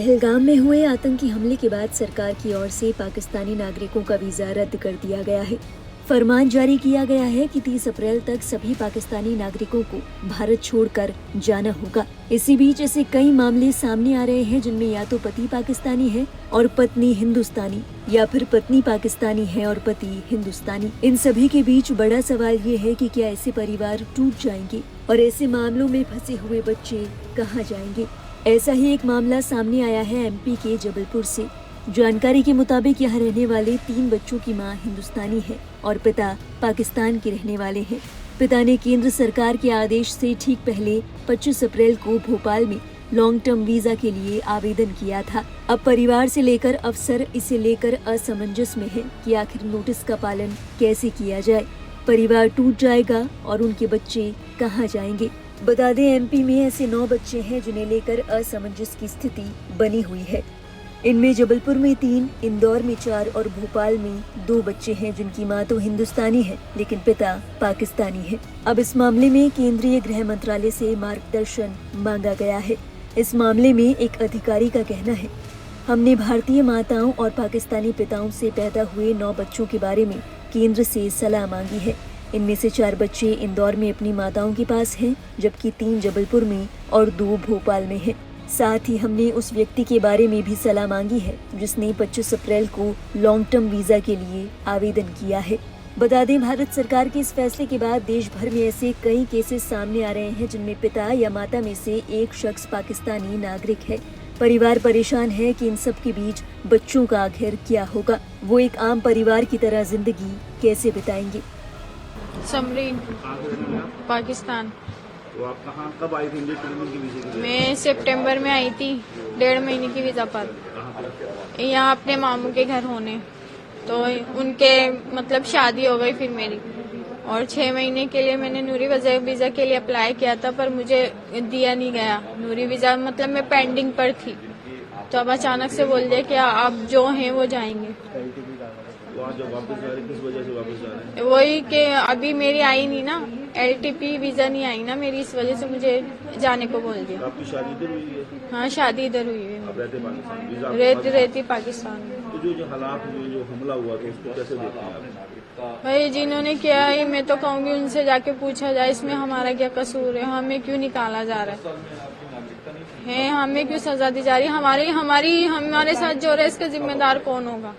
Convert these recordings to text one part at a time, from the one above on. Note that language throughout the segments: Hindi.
पहलगाम में हुए आतंकी हमले के बाद सरकार की ओर से पाकिस्तानी नागरिकों का वीजा रद्द कर दिया गया है। फरमान जारी किया गया है कि 30 अप्रैल तक सभी पाकिस्तानी नागरिकों को भारत छोड़कर जाना होगा। इसी बीच ऐसे कई मामले सामने आ रहे हैं जिनमें या तो पति पाकिस्तानी है और पत्नी हिंदुस्तानी, या फिर पत्नी पाकिस्तानी है और पति हिंदुस्तानी। इन सभी के बीच बड़ा सवाल ये है कि क्या ऐसे परिवार टूट जाएंगे और ऐसे मामलों में फंसे हुए बच्चे कहाँ जाएंगे। ऐसा ही एक मामला सामने आया है एमपी के जबलपुर से। जानकारी के मुताबिक यहाँ रहने वाले 3 बच्चों की मां हिंदुस्तानी है और पिता पाकिस्तान के रहने वाले हैं। पिता ने केंद्र सरकार के आदेश से ठीक पहले 25 अप्रैल को भोपाल में लॉन्ग टर्म वीजा के लिए आवेदन किया था। अब परिवार से लेकर अफसर इसे लेकर असमंजस में है कि आखिर नोटिस का पालन कैसे किया जाए। परिवार टूट जाएगा और उनके बच्चे कहाँ जाएंगे। बता दें एमपी में ऐसे 9 बच्चे हैं जिन्हें लेकर असमंजस की स्थिति बनी हुई है। इनमें जबलपुर में 3, इंदौर में 4 और भोपाल में 2 बच्चे हैं जिनकी मां तो हिंदुस्तानी है लेकिन पिता पाकिस्तानी है। अब इस मामले में केंद्रीय गृह मंत्रालय से मार्गदर्शन मांगा गया है। इस मामले में एक अधिकारी का कहना है, हमने भारतीय माताओं और पाकिस्तानी पिताओं से पैदा हुए 9 बच्चों के बारे में केंद्र से सलाह मांगी है। इनमें से 4 बच्चे इंदौर में अपनी माताओं के पास हैं, जबकि 3 जबलपुर में और 2 भोपाल में हैं। साथ ही हमने उस व्यक्ति के बारे में भी सलाह मांगी है जिसने 25 अप्रैल को लॉन्ग टर्म वीजा के लिए आवेदन किया है। बता दें भारत सरकार के इस फैसले के बाद देश भर में ऐसे कई केसेस सामने आ रहे हैं जिनमें पिता या माता में से एक शख्स पाकिस्तानी नागरिक है। परिवार परेशान है कि इन सब के बीच बच्चों का आखिर क्या होगा। वो एक आम परिवार की तरह जिंदगी कैसे बिताएंगे। समरी, पाकिस्तान। तो आप कहाँ कब आई थी इंडिया की वीजा के लिए? मैं सितंबर में आई थी 1.5 महीने की वीजा पर। यहाँ अपने मामू के घर होने, तो उनके मतलब शादी हो गई फिर मेरी, और 6 महीने के लिए मैंने नूरी वीजा के लिए अप्लाई किया था पर मुझे दिया नहीं गया। नूरी वीजा मतलब मैं पेंडिंग पर थी, तो अब अचानक से बोल दिया कि आप जो हैं वो जाएंगे। जब वापस जा रहे किस वजह से वापस जा रहे हैं? वही कि अभी मेरी आई नहीं ना, LTP वीजा नहीं आई ना मेरी, इस वजह से मुझे जाने को बोल दिया। आपकी शादी इधर हुई है? हाँ, शादी इधर हुई है। आप रहते पाकिस्तान? वीजा रहती पाकिस्तान में। तो जो हालात हुए, जो हमला हुआ तो उसको कैसे देखते हैं आप? भाई जिन्होंने किया है मैं तो कहूँगी उनसे जाके पूछा जाए इसमें हमारा क्या कसूर है, हमें क्यों निकाला जा रहा है, हमें क्यों सजा दी जा रही है, हमारे साथ जो रहा है इसका जिम्मेदार कौन होगा।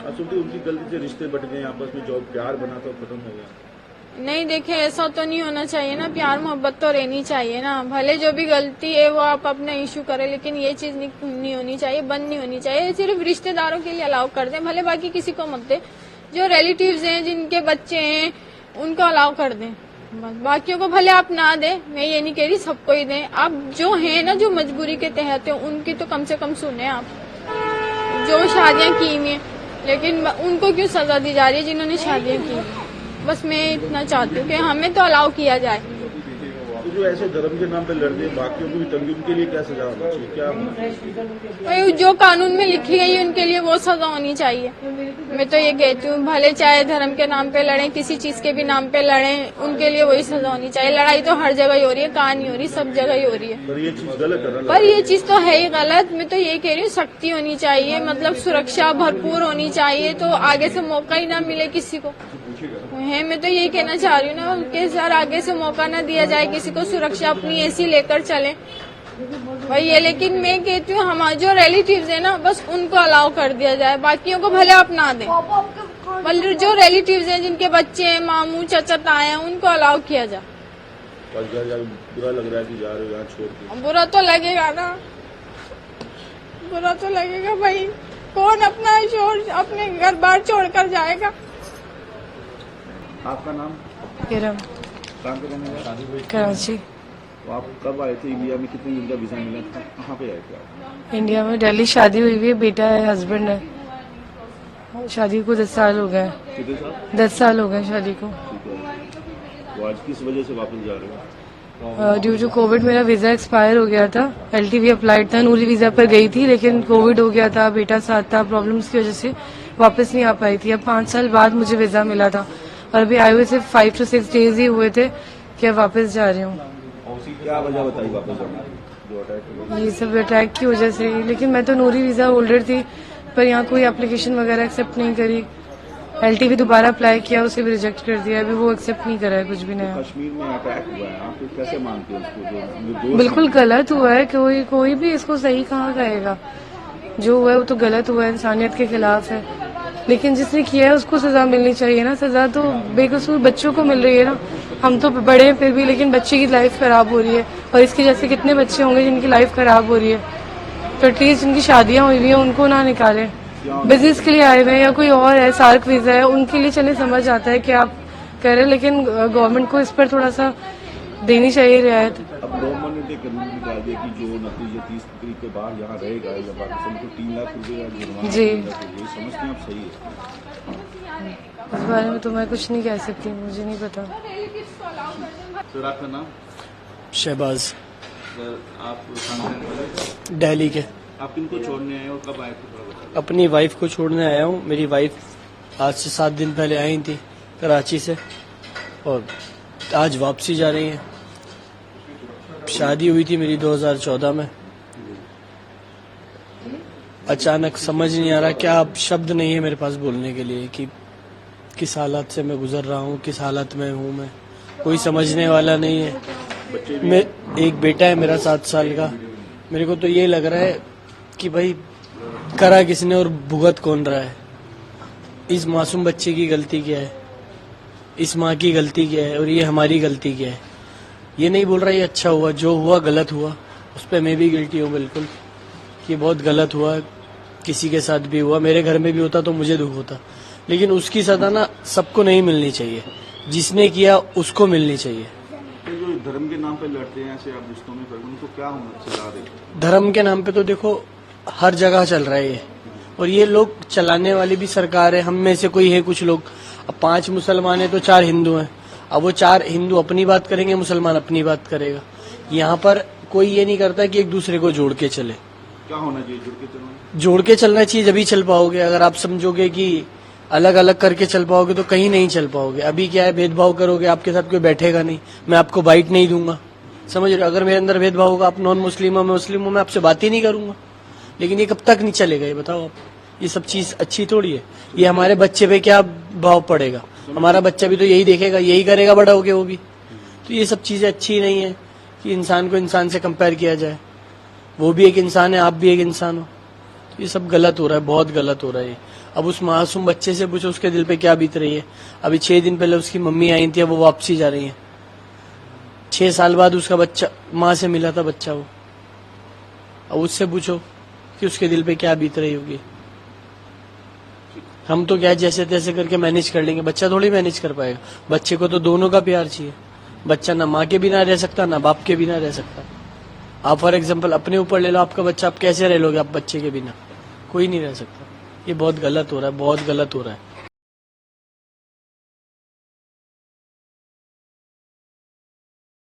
उनकी गलती से रिश्ते बट गए आपस में, जो प्यार बना तो खत्म हो गया। नहीं देखे, ऐसा तो नहीं होना चाहिए ना, प्यार मोहब्बत तो रहनी चाहिए ना। भले जो भी गलती है वो आप अपना इशू करें, लेकिन ये चीज नहीं होनी चाहिए, बंद नहीं होनी चाहिए। सिर्फ रिश्तेदारों के लिए अलाउ कर दें, भले बाकी किसी को मत दें। जो रिलेटिव्स हैं, जिनके बच्चे हैं, उनको अलाउ कर दें, बाकियों को भले आप ना दें। मैं ये नहीं कह रही सबको ही दें, आप जो है ना, जो मजबूरी के तहत है उनकी तो कम से कम सुने आप, जो शादियां की हुई हैं, लेकिन उनको क्यों सजा दी जा रही है जिन्होंने शादियां की। बस मैं इतना चाहती हूँ कि हमें तो अलाउ किया जाए। तो जो ऐसे धर्म के नाम पे लड़ते हैं, बाकियों को भी तंगी, उनके लिए क्या सजा होनी चाहिए? क्या जो कानून में लिखी गई है उनके लिए वो सजा होनी चाहिए। मैं तो ये कहती हूँ भले चाहे धर्म के नाम पे लड़ें, किसी चीज के भी नाम पे लड़ें, उनके लिए वही सजा होनी चाहिए। लड़ाई तो हर जगह ही हो रही है, कहाँ नहीं हो रही, सब जगह ही हो रही है। पर ये चीज गलत है। पर ये चीज तो है ही गलत। मैं तो ये कह रही हूँ सख्ती होनी चाहिए, मतलब सुरक्षा भरपूर होनी चाहिए, तो आगे से मौका ही ना मिले किसी को है। मैं तो यही कहना चाह रही हूँ ना कि सर आगे से मौका ना दिया जाए किसी को, सुरक्षा अपनी ऐसी लेकर चले भाई ये। लेकिन मैं कहती हूँ हमारे जो रिलेटिव्स है ना, बस उनको अलाउ कर दिया जाए, बाकियों को भले आप ना दें। मतलब जो रिलेटिव्स हैं, जिनके बच्चे हैं, मामू चाचा ताए हैं, उनको अलाउ किया जाए। बुरा लग रहा है कि जा रहे हो यहाँ छोड़ के? बुरा तो लगेगा ना, बुरा तो लगेगा भाई। कौन अपने घर बार छोड़कर जाएगा। आपका नाम? किरण, कहाँ पे रहने वाले? कराची। तो आप कब आए थे इंडिया में? कितने दिन का वीजा मिला था? कहाँ पे आए थे आप? इंडिया में दिल्ली शादी हुई है, बेटा है, हस्बैंड है। शादी को 10 साल हो गए। कितने साल? 10 साल हो गए शादी को। ठीक है। तो आज किस वजह से वापस जा रहे हो? ड्यू टू कोविड मेरा वीजा एक्सपायर हो गया था। LTV अप्लाइड था, नूरी वीजा पर गई थी, लेकिन कोविड हो गया था, बेटा साथ था, प्रॉब्लम्स की वजह से वापस नहीं आ पाई थी। अब 5 साल बाद मुझे वीजा मिला था और अभी आए हुए सिर्फ 5 to 6 डेज ही हुए थे कि वापस जा रही हूँ। क्या वजह बताई वापस जाने की? जो अटैक हुआ? ये सब अटैक की वजह से ही। लेकिन मैं तो नूरी वीजा होल्डर थी, पर यहाँ कोई एप्लीकेशन वगैरह एक्सेप्ट नहीं करी। LTV दोबारा अप्लाई किया, उसे भी रिजेक्ट कर दिया। अभी वो एक्सेप्ट नहीं करा है कुछ भी नया। कश्मीर में अटैक हुआ है, आप कैसे मानते हैं उसको? जो दोस्त बिल्कुल गलत हुआ है। कोई भी इसको सही कहाँ कहेगा। जो हुआ है वो तो गलत हुआ है, इंसानियत के खिलाफ है। लेकिन जिसने किया है उसको सजा मिलनी चाहिए ना। सजा तो बेकसूर बच्चों को मिल रही है ना। हम तो बड़े हैं फिर भी, लेकिन बच्चे की लाइफ खराब हो रही है। और इसके जैसे कितने बच्चे होंगे जिनकी लाइफ खराब हो रही है। तो एटलीस्ट जिनकी शादियां हुई हुई हैं उनको ना निकालें। बिजनेस के लिए आए हुए हैं या कोई और है, सार्क वीजा है, उनके लिए चले समझ आता है कि आप कह रहे हैं। लेकिन गवर्नमेंट को इस पर थोड़ा सा देनी चाहिए रियायत। अब गवर्नमेंट ने एक कानून निकाल दिया कि जो नतीजे 30 तारीख के बाद यहाँ रहेगा या पाकिस्तान को 3 लाख रुपए या जुर्माना जी। ये समझते हैं आप सही है? इस बारे में तो मैं कुछ नहीं कह सकती, मुझे नहीं पता। सर आपका नाम? शहबाज, सर आप सांसद दिल्ली के। आप किनको छोड़ने आए हो, कब आए थे? थोड़ा बताइए। अपनी वाइफ को छोड़ने आया हूँ। मेरी वाइफ आज से 7 दिन पहले आई थी कराची से और आज वापसी जा रही है। शादी हुई थी मेरी 2014 में। अचानक समझ नहीं आ रहा, क्या अब शब्द नहीं है मेरे पास बोलने के लिए कि किस हालात से मैं गुजर रहा हूँ, किस हालत में हूँ मैं। कोई समझने वाला नहीं है। मैं एक बेटा है मेरा 7 साल का। मेरे को तो ये लग रहा है कि भाई करा किसने और भुगत कौन रहा है। इस मासूम बच्चे की गलती क्या है, इस माँ की गलती क्या है और ये हमारी गलती क्या है। ये नहीं बोल रहा ये अच्छा हुआ, जो हुआ गलत हुआ, उस पर मैं भी गिल्टी हूँ बिल्कुल। ये बहुत गलत हुआ, किसी के साथ भी हुआ, मेरे घर में भी होता तो मुझे दुख होता। लेकिन उसकी सजा ना सबको नहीं मिलनी चाहिए, जिसने किया उसको मिलनी चाहिए। तो जो धर्म के नाम पे लड़ते हैं ऐसे आप रिश्तों में, उनको क्या होना चाहिए? धर्म के नाम पे तो देखो हर जगह चल रहा है ये, और ये लोग चलाने वाली भी सरकार है। हम में से कोई है कुछ लोग, अब 5 मुसलमान है तो 4 हिंदू हैं। अब वो 4 हिंदू अपनी बात करेंगे, मुसलमान अपनी बात करेगा। यहाँ पर कोई ये नहीं करता कि एक दूसरे को जोड़ के चले। क्या होना चाहिए? जुड़ के चलना? जोड़ के चलना चाहिए, जभी चल पाओगे। अगर आप समझोगे कि अलग अलग करके चल पाओगे तो कहीं नहीं चल पाओगे। अभी क्या है, भेदभाव करोगे, आपके साथ कोई बैठेगा नहीं, मैं आपको बाइट नहीं दूंगा। समझ रहे हो? अगर मेरे अंदर भेदभाव होगा, आप नॉन मुस्लिम हो, मैं मुस्लिम हूं, मैं आपसे बात ही नहीं करूंगा। लेकिन ये कब तक नहीं चलेगा ये बताओ आप। ये सब चीज अच्छी थोड़ी है। ये हमारे बच्चे पे क्या भाव पड़ेगा? हमारा बच्चा भी तो यही देखेगा, यही करेगा बड़ा होके वो भी। तो ये सब चीजें अच्छी नहीं है कि इंसान को इंसान से कंपेयर किया जाए। वो भी एक इंसान है, आप भी एक इंसान हो। तो ये सब गलत हो रहा है, बहुत गलत हो रहा है। अब उस मासूम बच्चे से पूछो उसके दिल पे क्या बीत रही है। अभी 6 दिन पहले उसकी मम्मी आई थी, अब वो वापसी जा रही है। 6 साल बाद उसका बच्चा माँ से मिला था बच्चा वो। अब उससे पूछो कि उसके दिल पे क्या बीत रही होगी। हम तो क्या जैसे तैसे करके मैनेज कर लेंगे, बच्चा थोड़ी मैनेज कर पाएगा। बच्चे को तो दोनों का प्यार चाहिए। बच्चा ना माँ के बिना रह सकता, ना बाप के बिना रह सकता। आप फॉर एग्जाम्पल अपने ऊपर ले लो, आपका बच्चा, आप कैसे रह लोगे आप बच्चे के बिना? कोई नहीं रह सकता। ये बहुत गलत हो रहा है, बहुत गलत हो रहा है।